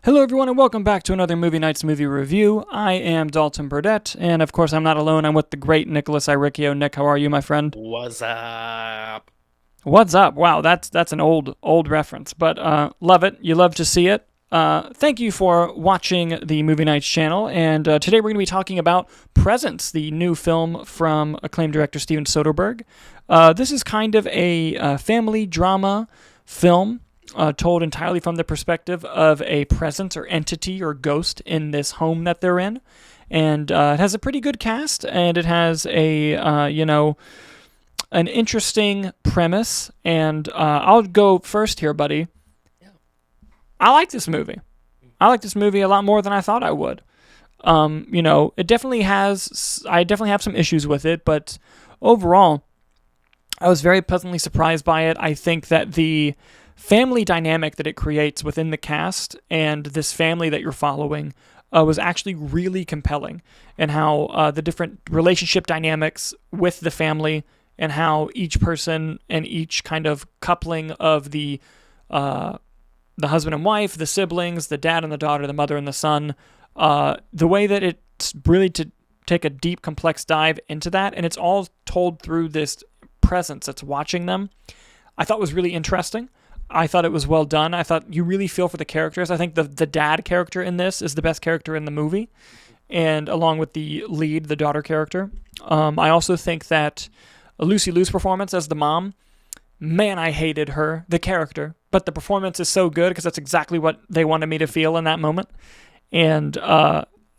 Hello, everyone, and welcome back to another Movie Nights movie review. I am Dalton Burdett, and of course, I'm not alone. I'm with the great Nicholas Iricchio. Nick, how are you, my friend? What's up? What's up? Wow, that's an old reference, but love it. You love to see it. Thank you for watching the Movie Nights channel, and today we're going to be talking about Presence, the new film from acclaimed director Steven Soderbergh. This is kind of a family drama film told entirely from the perspective of a presence or entity or ghost in this home that they're in. And it has a pretty good cast, and it has an interesting premise. And I'll go first here, buddy. Yeah. I like this movie. I like this movie a lot more than I thought I would. It definitely has. I definitely have some issues with it, but overall, I was very pleasantly surprised by it. I think that the family dynamic that it creates within the cast and this family that you're following was actually really compelling, and how the different relationship dynamics with the family and how each person and each kind of coupling of the husband and wife, the siblings, the dad and the daughter, the mother and the son, the way that it's really to take a deep, complex dive into that, and it's all told through this presence that's watching them, I thought was really interesting. I thought it was well done. I thought you really feel for the characters. I think the dad character in this is the best character in the movie, and along with the lead, the daughter character. I also think that Lucy Liu's performance as the mom, man, I hated her, the character, but the performance is so good because that's exactly what they wanted me to feel in that moment. And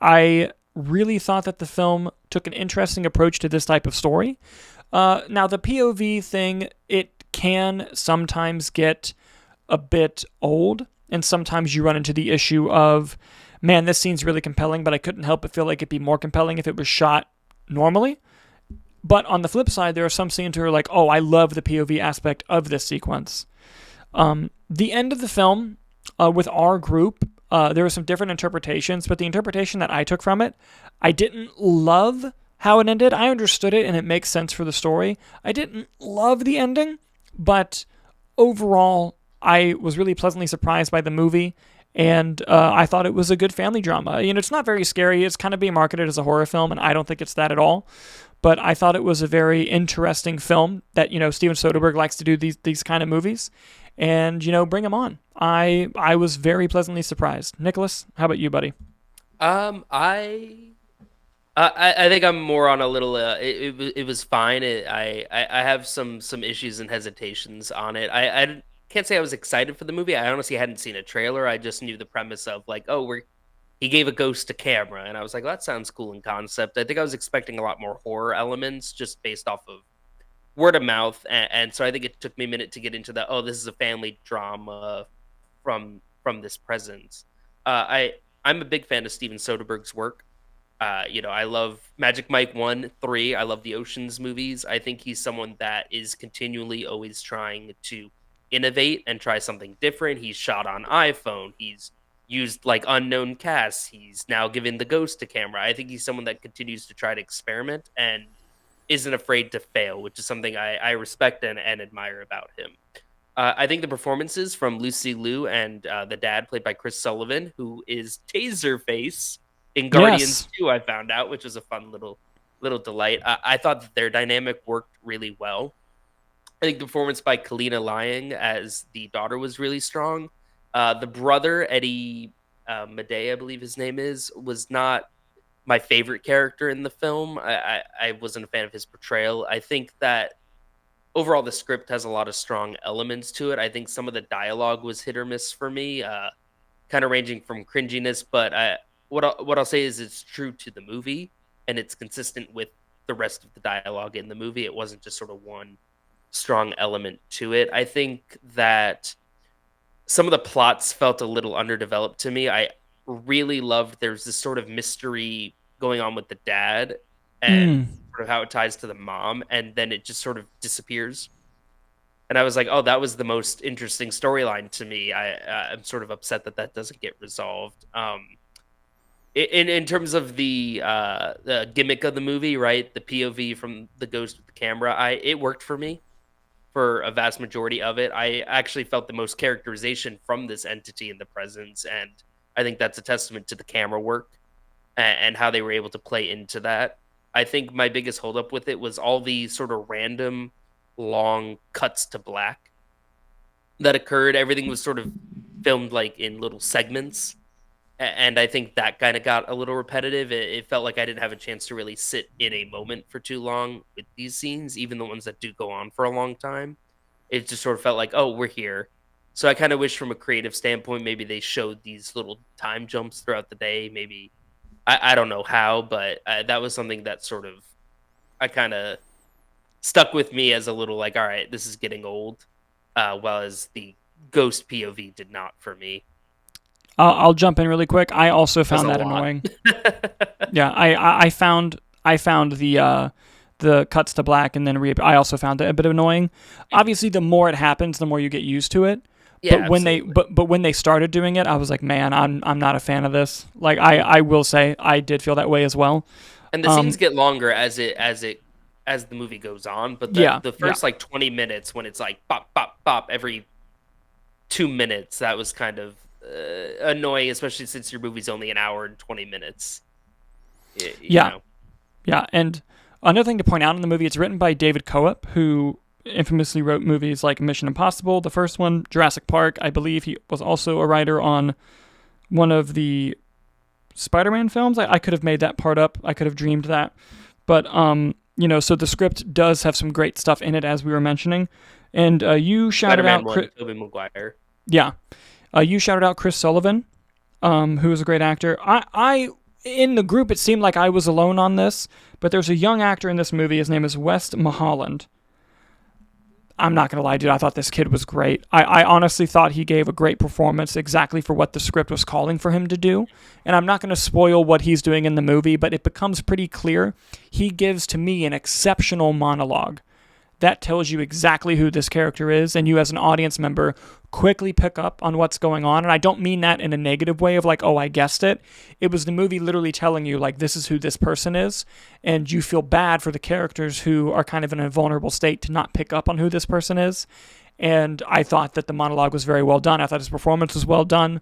I really thought that the film took an interesting approach to this type of story. Now, the POV thing, it can sometimes get a bit old, and sometimes you run into the issue of, man, this scene's really compelling, but I couldn't help but feel like it'd be more compelling if it was shot normally. But on the flip side, there are some scenes who are like, oh, I love the POV aspect of this sequence. The end of the film, with our group, there were some different interpretations, but the interpretation that I took from it, I didn't love how it ended. I understood it, and it makes sense for the story. I didn't love the ending, but overall, I was really pleasantly surprised by the movie, and I thought it was a good family drama. It's not very scary. It's kind of being marketed as a horror film, and I don't think it's that at all. But I thought it was a very interesting film that, Steven Soderbergh likes to do these kind of movies, and, bring them on. I was very pleasantly surprised. Nicholas, how about you, buddy? I think I'm more on a little. It was fine. I have some issues and hesitations on it. I can't say I was excited for the movie. I honestly hadn't seen a trailer. I just knew the premise of like, oh, he gave a ghost to camera, and I was like, well, that sounds cool in concept. I think I was expecting a lot more horror elements just based off of word of mouth, and so I think it took me a minute to get into the, oh, this is a family drama from this presence. I'm a big fan of Steven Soderbergh's work. I love Magic Mike 1, 3. I love the Oceans movies. I think he's someone that is continually always trying to innovate and try something different. He's shot on iPhone. He's used like unknown casts. He's now given the ghost to camera. I think he's someone that continues to try to experiment and isn't afraid to fail, which is something I respect and admire about him. I think the performances from Lucy Liu and the dad, played by Chris Sullivan, who is Taserface in Guardians Yes. 2, I found out, which was a fun little delight. I thought that their dynamic worked really well. I think the performance by Callina Liang as the daughter was really strong. The brother, Eddie Madej, I believe his name is, was not my favorite character in the film. I wasn't a fan of his portrayal. I think that overall the script has a lot of strong elements to it. I think some of the dialogue was hit or miss for me, kind of ranging from cringiness. But what I'll say is it's true to the movie and it's consistent with the rest of the dialogue in the movie. It wasn't just sort of one strong element to it. I think that some of the plots felt a little underdeveloped to me. I really loved there's this sort of mystery going on with the dad and Mm. sort of how it ties to the mom, and then it just sort of disappears. And I was like, "Oh, that was the most interesting storyline to me." I'm sort of upset that that doesn't get resolved. In terms of the gimmick of the movie, right? The POV from the ghost with the camera, I it worked for me for a vast majority of it. I actually felt the most characterization from this entity in the presence, and I think that's a testament to the camera work and how they were able to play into that. I think my biggest holdup with it was all the sort of random long cuts to black that occurred. Everything was sort of filmed like in little segments. And I think that kind of got a little repetitive. It felt like I didn't have a chance to really sit in a moment for too long with these scenes, even the ones that do go on for a long time. It just sort of felt like, oh, we're here. So I kind of wish from a creative standpoint, maybe they showed these little time jumps throughout the day. Maybe, I don't know how, but that was something that sort of, I kind of stuck with me as a little like, all right, this is getting old. While as the ghost POV did not for me. I'll jump in really quick. I also That's found a that lot. annoying. Yeah, I found the cuts to black and then I also found it a bit annoying. Obviously, the more it happens, the more you get used to it. Yeah, But when they absolutely. but when they started doing it, I was like, man, I'm not a fan of this. Like I will say I did feel that way as well. And the scenes get longer as the movie goes on, but Yeah, the yeah. first like 20 minutes when it's like pop pop pop every 2 minutes, that was kind of annoying, especially since your movie's only an hour and 20 minutes. You Yeah, know, yeah. And another thing to point out in the movie, it's written by David Koepp, who infamously wrote movies like Mission Impossible, the first one, Jurassic Park. I believe he was also a writer on one of the Spider-Man films. I could have made that part up. I could have dreamed that. But so the script does have some great stuff in it, as we were mentioning. And you shouted Spider-Man out, one, Tobey Maguire. yeah, you shouted out Chris Sullivan, who is a great actor. I in the group, it seemed like I was alone on this, but there's a young actor in this movie. His name is West Mulholland. I'm not gonna lie, dude. I thought this kid was great. I honestly thought he gave a great performance, exactly for what the script was calling for him to do. And I'm not gonna spoil what he's doing in the movie, but it becomes pretty clear. He gives to me an exceptional monologue that tells you exactly who this character is, and you as an audience member quickly pick up on what's going on. And I don't mean that in a negative way of like, oh, I guessed it. It was the movie literally telling you like, this is who this person is, and you feel bad for the characters who are kind of in a vulnerable state to not pick up on who this person is. And I thought that the monologue was very well done. I thought his performance was well done.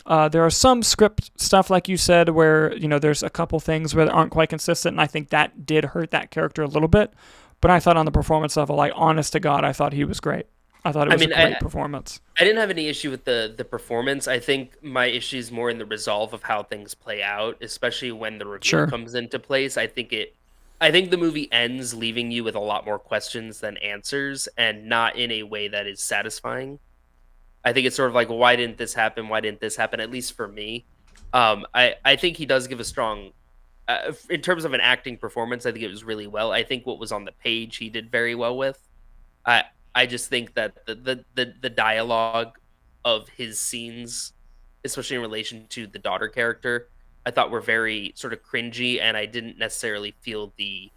There are some script stuff, like you said, where there's a couple things where they aren't quite consistent, and I think that did hurt that character a little bit. But I thought on the performance level, like honest to God, I thought he was great. I thought it I was a mean, great performance. I didn't have any issue with the performance. I think my issue is more in the resolve of how things play out, especially when the reveal Sure. comes into place. I think the movie ends leaving you with a lot more questions than answers, and not in a way that is satisfying. I think it's sort of like, well, why didn't this happen? Why didn't this happen? At least for me, I think he does give a strong, in terms of an acting performance. I think it was really well. I think what was on the page he did very well with. I I just think that the dialogue of his scenes, especially in relation to the daughter character, I thought were very sort of cringy, and I didn't necessarily feel the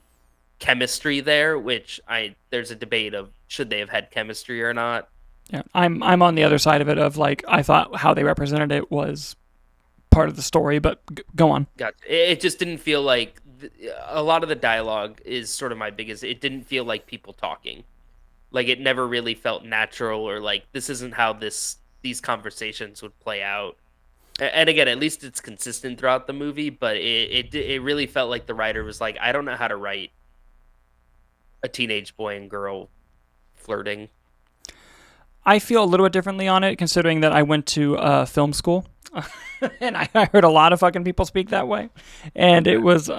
chemistry there. Which I there's a debate of should they have had chemistry or not. Yeah, I'm on the other side of it. Of like, I thought how they represented it was part of the story, but go on. It just didn't feel like a lot of the dialogue is sort of my biggest. It didn't feel like people talking. Like it never really felt natural, or like this isn't how these conversations would play out. And again, at least it's consistent throughout the movie, but it really felt like the writer was like, I don't know how to write a teenage boy and girl flirting. I feel a little bit differently on it, considering that I went to film school, and I heard a lot of fucking people speak that way, and it was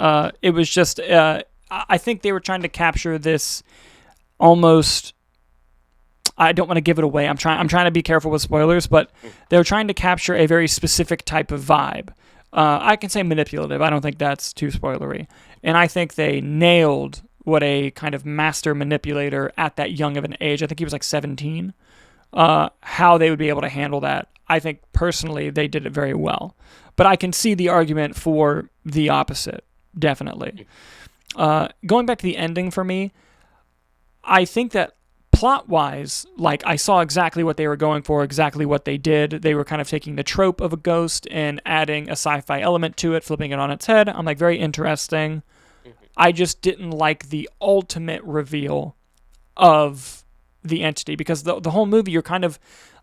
just I think they were trying to capture this almost. I don't want to give it away. I'm trying to be careful with spoilers, but they're trying to capture a very specific type of vibe. I can say manipulative. I don't think that's too spoilery, and I think they nailed what a kind of master manipulator at that young of an age. I think he was like 17. How they would be able to handle that. I think personally they did it very well, but I can see the argument for the opposite. Definitely. Going back to the ending for me, I think that plot-wise, like I saw exactly what they were going for, exactly what they did. They were kind of taking the trope of a ghost and adding a sci-fi element to it, flipping it on its head. I'm like, very interesting. I just didn't like the ultimate reveal of the entity, because the whole movie you're kind of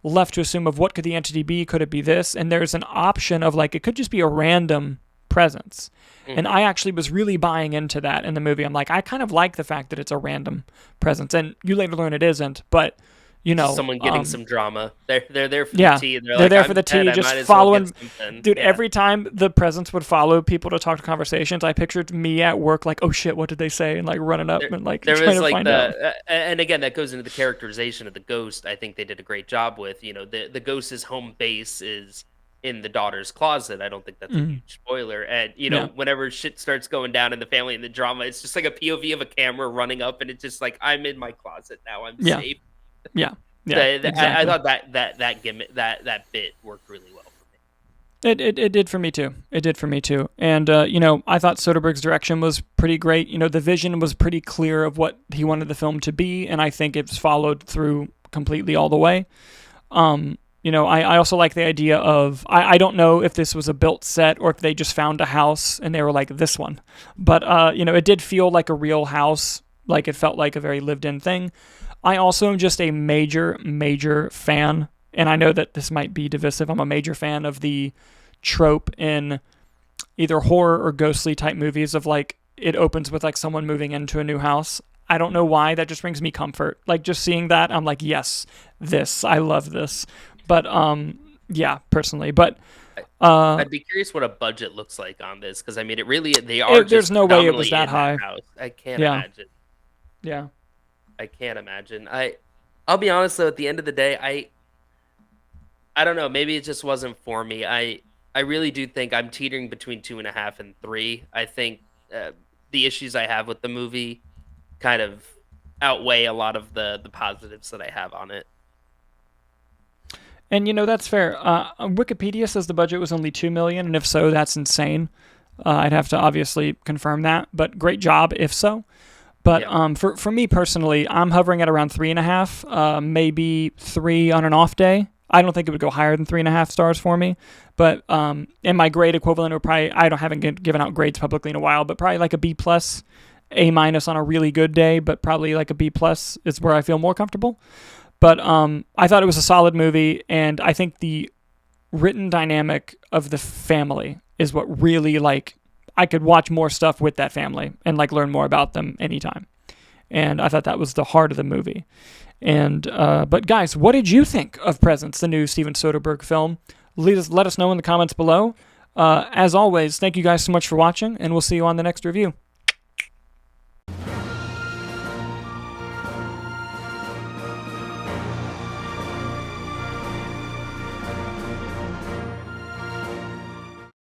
left to assume of what could the entity be. Could it be this? And there's an option of like, it could just be a random presence. And I actually was really buying into that in the movie. I'm like, I kind of like the fact that it's a random presence. And you later learn it isn't, but you know, someone getting some drama. They're there for yeah, the tea. And they're like, there I'm for the tea, dead, just I might as well following. get something. Dude, Yeah. every time the presence would follow people to talk to conversations, I pictured me at work like, oh shit, what did they say? And like running up and like There trying was to like find out. and again, that goes into the characterization of the ghost. I think they did a great job with, you know, the ghost's home base is in the daughter's closet. I don't think that's a huge spoiler. And you know, Yeah. whenever shit starts going down in the family and the drama, it's just like a POV of a camera running up, and it's just like, I'm in my closet now. I'm Yeah. safe. Yeah. Yeah. Exactly. I Exactly. thought that gimmick, that bit worked really well for me. It did for me too. It did for me too. And, you know, I thought Soderbergh's direction was pretty great. You know, the vision was pretty clear of what he wanted the film to be, and I think it's followed through completely all the way. You know, I also like the idea of, I don't know if this was a built set or if they just found a house and they were like, this one. But, you know, it did feel like a real house. Like it felt like a very lived-in thing. I also am just a major, major fan, and I know that this might be divisive. I'm a major fan of the trope in either horror or ghostly type movies of like, it opens with like someone moving into a new house. I don't know why, that just brings me comfort. Like just seeing that, I'm like, yes, I love this. But yeah, personally. But I'd be curious what a budget looks like on this, because I mean, they are just there's no way it was predominantly that in high. house. I can't Yeah. imagine. Yeah. I can't imagine. I'll be honest though. At the end of the day, I don't know. Maybe it just wasn't for me. I really do think I'm teetering between 2.5 and 3. I think the issues I have with the movie kind of outweigh a lot of the positives that I have on it. And you know, that's fair. Wikipedia says the budget was only $2 million, and if so, that's insane. I'd have to obviously confirm that, but great job if so. But Yeah. For me personally, I'm hovering at around 3.5, maybe 3 on an off day. I don't think it would go higher than 3.5 stars for me. But and my grade equivalent would probably, haven't given out grades publicly in a while, but probably like a B plus, A minus on a really good day, but probably like a B plus is where I feel more comfortable. But I thought it was a solid movie, and I think the written dynamic of the family is what really, like, I could watch more stuff with that family and like learn more about them anytime. And I thought that was the heart of the movie. And but guys, what did you think of Presence, the new Steven Soderbergh film? Let us know in the comments below. As always, thank you guys so much for watching, and we'll see you on the next review.